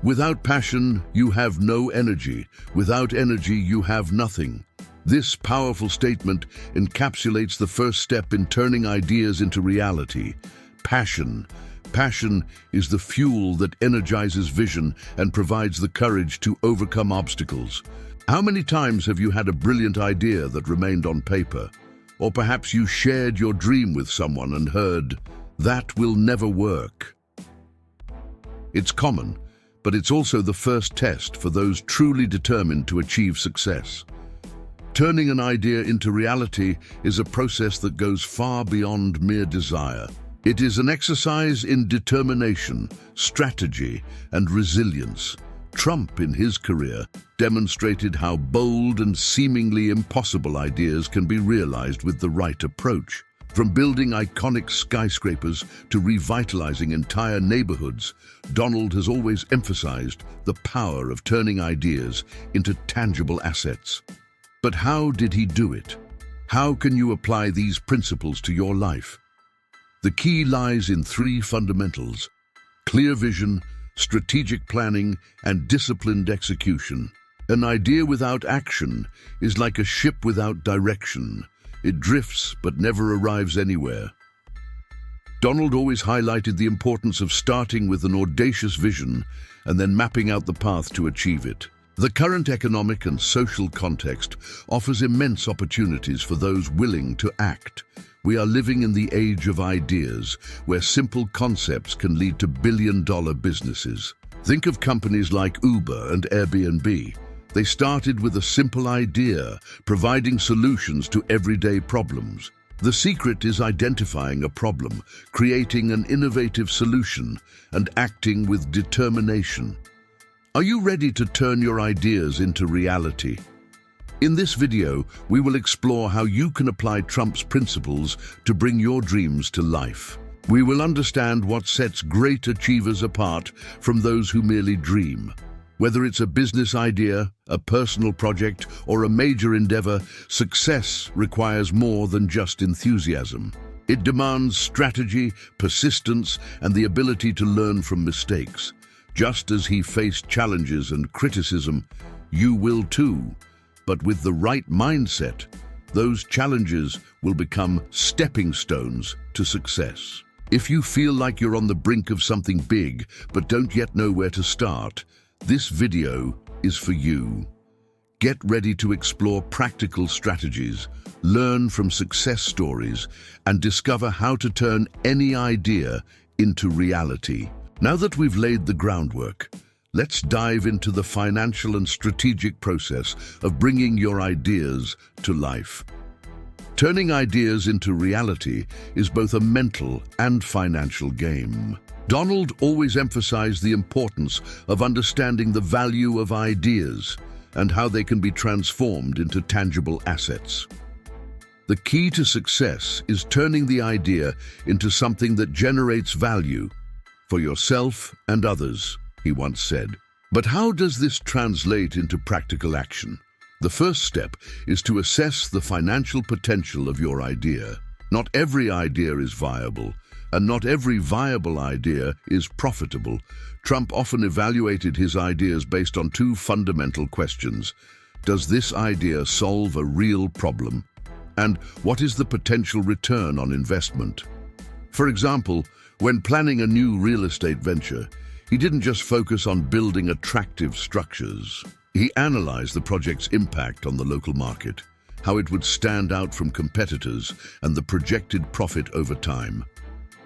Without passion, you have no energy. Without energy, you have nothing. This powerful statement encapsulates the first step in turning ideas into reality. Passion. Passion is the fuel that energizes vision and provides the courage to overcome obstacles. How many times have you had a brilliant idea that remained on paper? Or perhaps you shared your dream with someone and heard, "That will never work." It's common, but it's also the first test for those truly determined to achieve success. Turning an idea into reality is a process that goes far beyond mere desire. It is an exercise in determination, strategy, and resilience. Trump, in his career, demonstrated how bold and seemingly impossible ideas can be realized with the right approach. From building iconic skyscrapers to revitalizing entire neighborhoods, Donald has always emphasized the power of turning ideas into tangible assets. But how did he do it? How can you apply these principles to your life? The key lies in three fundamentals: clear vision, strategic planning, and disciplined execution. An idea without action is like a ship without direction. It drifts but never arrives anywhere. Donald always highlighted the importance of starting with an audacious vision and then mapping out the path to achieve it. The current economic and social context offers immense opportunities for those willing to act. We are living in the age of ideas, where simple concepts can lead to billion-dollar businesses. Think of companies like Uber and Airbnb. They started with a simple idea, providing solutions to everyday problems. The secret is identifying a problem, creating an innovative solution, and acting with determination. Are you ready to turn your ideas into reality? In this video, we will explore how you can apply Trump's principles to bring your dreams to life. We will understand what sets great achievers apart from those who merely dream. Whether it's a business idea, a personal project, or a major endeavor, success requires more than just enthusiasm. It demands strategy, persistence, and the ability to learn from mistakes. Just as he faced challenges and criticism, you will too. But with the right mindset, those challenges will become stepping stones to success. If you feel like you're on the brink of something big but don't yet know where to start, this video is for you. Get ready to explore practical strategies, learn from success stories, and discover how to turn any idea into reality. Now that we've laid the groundwork, let's dive into the financial and strategic process of bringing your ideas to life. Turning ideas into reality is both a mental and financial game. Donald always emphasized the importance of understanding the value of ideas and how they can be transformed into tangible assets. The key to success is turning the idea into something that generates value for yourself and others, he once said. But how does this translate into practical action? The first step is to assess the financial potential of your idea. Not every idea is viable, and not every viable idea is profitable. Trump often evaluated his ideas based on two fundamental questions. Does this idea solve a real problem? And what is the potential return on investment? For example, when planning a new real estate venture, he didn't just focus on building attractive structures. He analyzed the project's impact on the local market, how it would stand out from competitors, and the projected profit over time.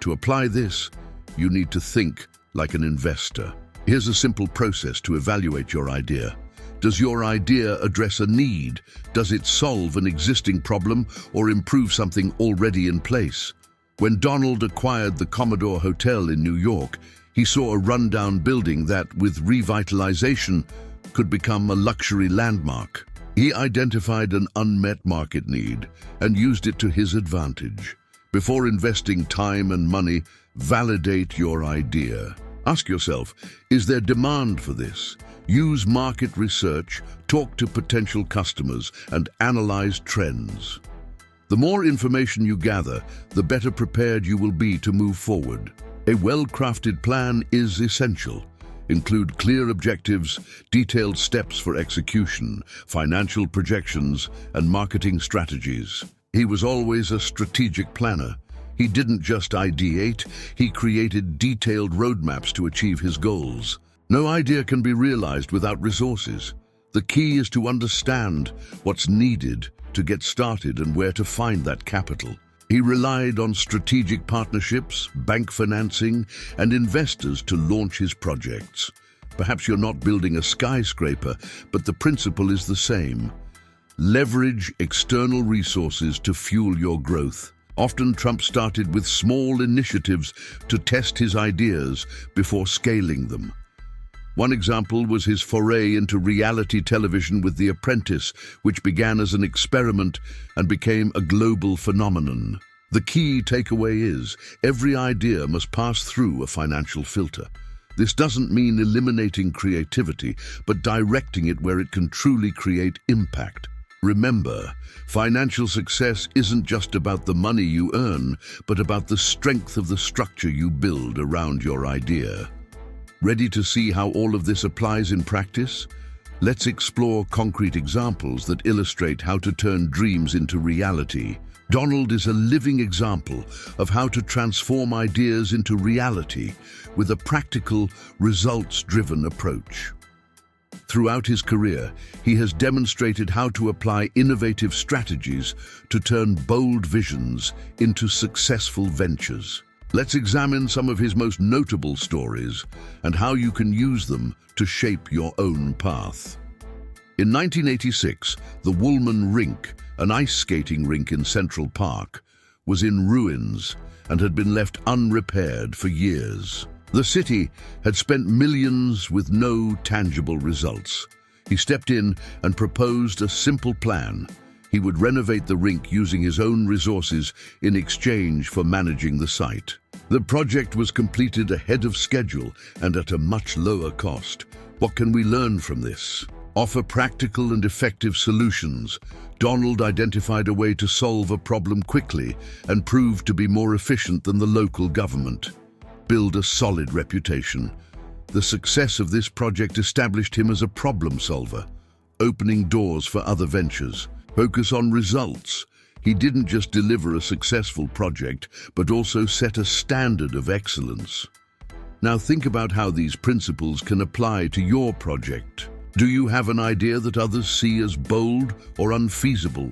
To apply this, you need to think like an investor. Here's a simple process to evaluate your idea. Does your idea address a need? Does it solve an existing problem or improve something already in place? When Donald acquired the Commodore Hotel in New York, he saw a rundown building that, with revitalization, could become a luxury landmark. He identified an unmet market need and used it to his advantage. Before investing time and money, validate your idea. Ask yourself, is there demand for this? Use market research, talk to potential customers, and analyze trends. The more information you gather, the better prepared you will be to move forward. A well-crafted plan is essential. include clear objectives, detailed steps for execution, financial projections, and marketing strategies. He was always a strategic planner. He didn't just ideate, he created detailed roadmaps to achieve his goals. No idea can be realized without resources. The key is to understand what's needed to get started and where to find that capital. He relied on strategic partnerships, bank financing, and investors to launch his projects. Perhaps you're not building a skyscraper, but the principle is the same. Leverage external resources to fuel your growth. Often Trump started with small initiatives to test his ideas before scaling them. One example was his foray into reality television with The Apprentice, which began as an experiment and became a global phenomenon. The key takeaway is, every idea must pass through a financial filter. This doesn't mean eliminating creativity, but directing it where it can truly create impact. Remember, financial success isn't just about the money you earn, but about the strength of the structure you build around your idea. Ready to see how all of this applies in practice? Let's explore concrete examples that illustrate how to turn dreams into reality. Donald is a living example of how to transform ideas into reality with a practical, results-driven approach. Throughout his career, he has demonstrated how to apply innovative strategies to turn bold visions into successful ventures. Let's examine some of his most notable stories and how you can use them to shape your own path. In 1986, the Woolman Rink, an ice skating rink in Central Park, was in ruins and had been left unrepaired for years. The city had spent millions with no tangible results. He stepped in and proposed a simple plan. He would renovate the rink using his own resources in exchange for managing the site. The project was completed ahead of schedule and at a much lower cost. What can we learn from this? Offer practical and effective solutions. Donald identified a way to solve a problem quickly and proved to be more efficient than the local government. Build a solid reputation. The success of this project established him as a problem solver, opening doors for other ventures. Focus on results. He didn't just deliver a successful project, but also set a standard of excellence. Now think about how these principles can apply to your project. Do you have an idea that others see as bold or unfeasible?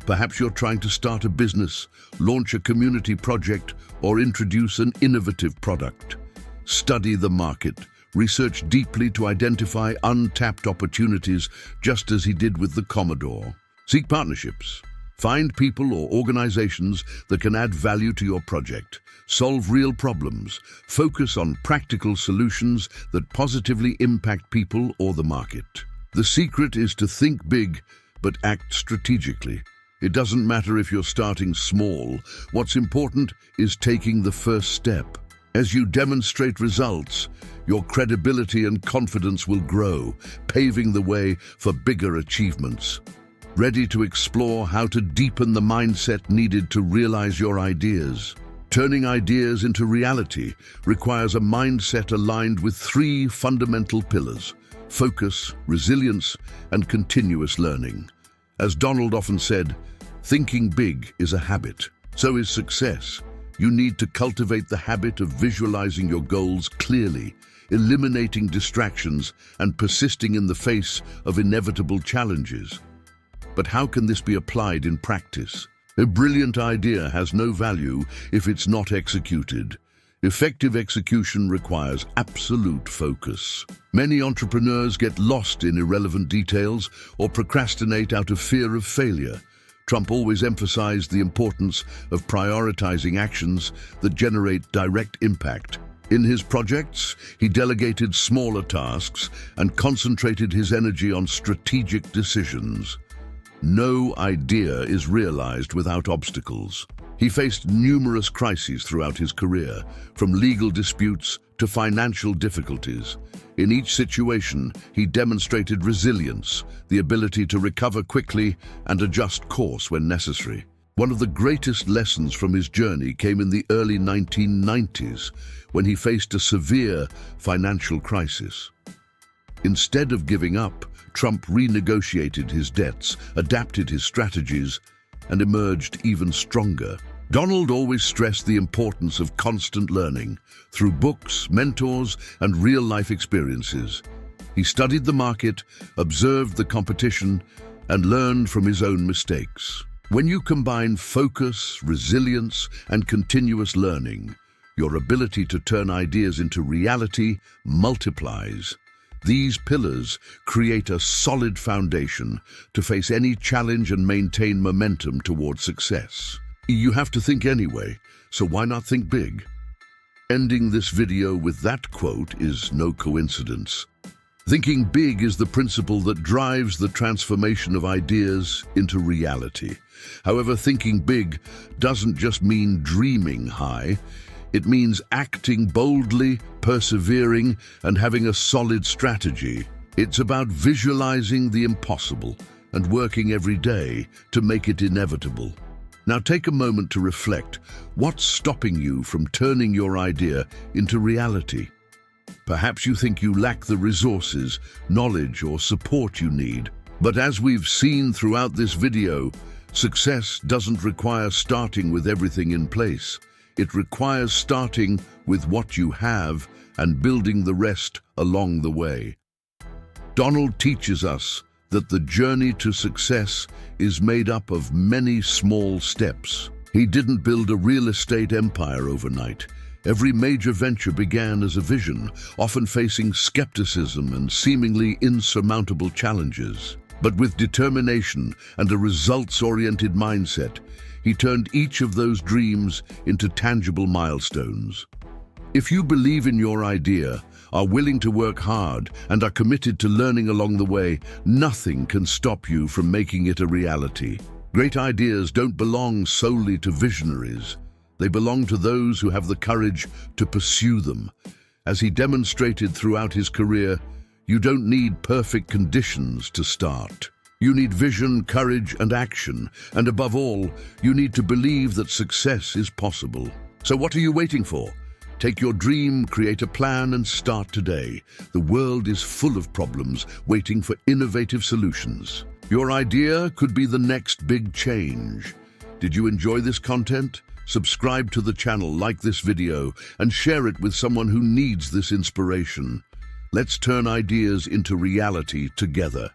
Perhaps you're trying to start a business, launch a community project, or introduce an innovative product. Study the market. Research deeply to identify untapped opportunities, just as he did with the Commodore. Seek partnerships. Find people or organizations that can add value to your project. Solve real problems. Focus on practical solutions that positively impact people or the market. The secret is to think big, but act strategically. It doesn't matter if you're starting small. What's important is taking the first step. As you demonstrate results, your credibility and confidence will grow, paving the way for bigger achievements. Ready to explore how to deepen the mindset needed to realize your ideas? Turning ideas into reality requires a mindset aligned with three fundamental pillars: focus, resilience, and continuous learning. As Donald often said, thinking big is a habit. So is success. You need to cultivate the habit of visualizing your goals clearly, eliminating distractions, and persisting in the face of inevitable challenges. But how can this be applied in practice? A brilliant idea has no value if it's not executed. Effective execution requires absolute focus. Many entrepreneurs get lost in irrelevant details or procrastinate out of fear of failure. Trump always emphasized the importance of prioritizing actions that generate direct impact. In his projects, he delegated smaller tasks and concentrated his energy on strategic decisions. No idea is realized without obstacles. He faced numerous crises throughout his career, from legal disputes to financial difficulties. In each situation, he demonstrated resilience, the ability to recover quickly and adjust course when necessary. One of the greatest lessons from his journey came in the early 1990s when he faced a severe financial crisis. Instead of giving up, Trump renegotiated his debts, adapted his strategies, and emerged even stronger. Donald always stressed the importance of constant learning through books, mentors, and real-life experiences. He studied the market, observed the competition, and learned from his own mistakes. When you combine focus, resilience, and continuous learning, your ability to turn ideas into reality multiplies. These pillars create a solid foundation to face any challenge and maintain momentum toward success. You have to think anyway, so why not think big? Ending this video with that quote is no coincidence. Thinking big is the principle that drives the transformation of ideas into reality. However, thinking big doesn't just mean dreaming high. It means acting boldly, persevering, and having a solid strategy. It's about visualizing the impossible and working every day to make it inevitable. Now take a moment to reflect. What's stopping you from turning your idea into reality? Perhaps you think you lack the resources, knowledge, or support you need. But as we've seen throughout this video, success doesn't require starting with everything in place. It requires starting with what you have and building the rest along the way. Donald teaches us that the journey to success is made up of many small steps. He didn't build a real estate empire overnight. Every major venture began as a vision, often facing skepticism and seemingly insurmountable challenges. But with determination and a results-oriented mindset, he turned each of those dreams into tangible milestones. If you believe in your idea, are willing to work hard, and are committed to learning along the way, nothing can stop you from making it a reality. Great ideas don't belong solely to visionaries. They belong to those who have the courage to pursue them. As he demonstrated throughout his career, you don't need perfect conditions to start. You need vision, courage, and action. And above all, you need to believe that success is possible. So what are you waiting for? Take your dream, create a plan, and start today. The world is full of problems waiting for innovative solutions. Your idea could be the next big change. Did you enjoy this content? Subscribe to the channel, like this video, and share it with someone who needs this inspiration. Let's turn ideas into reality together.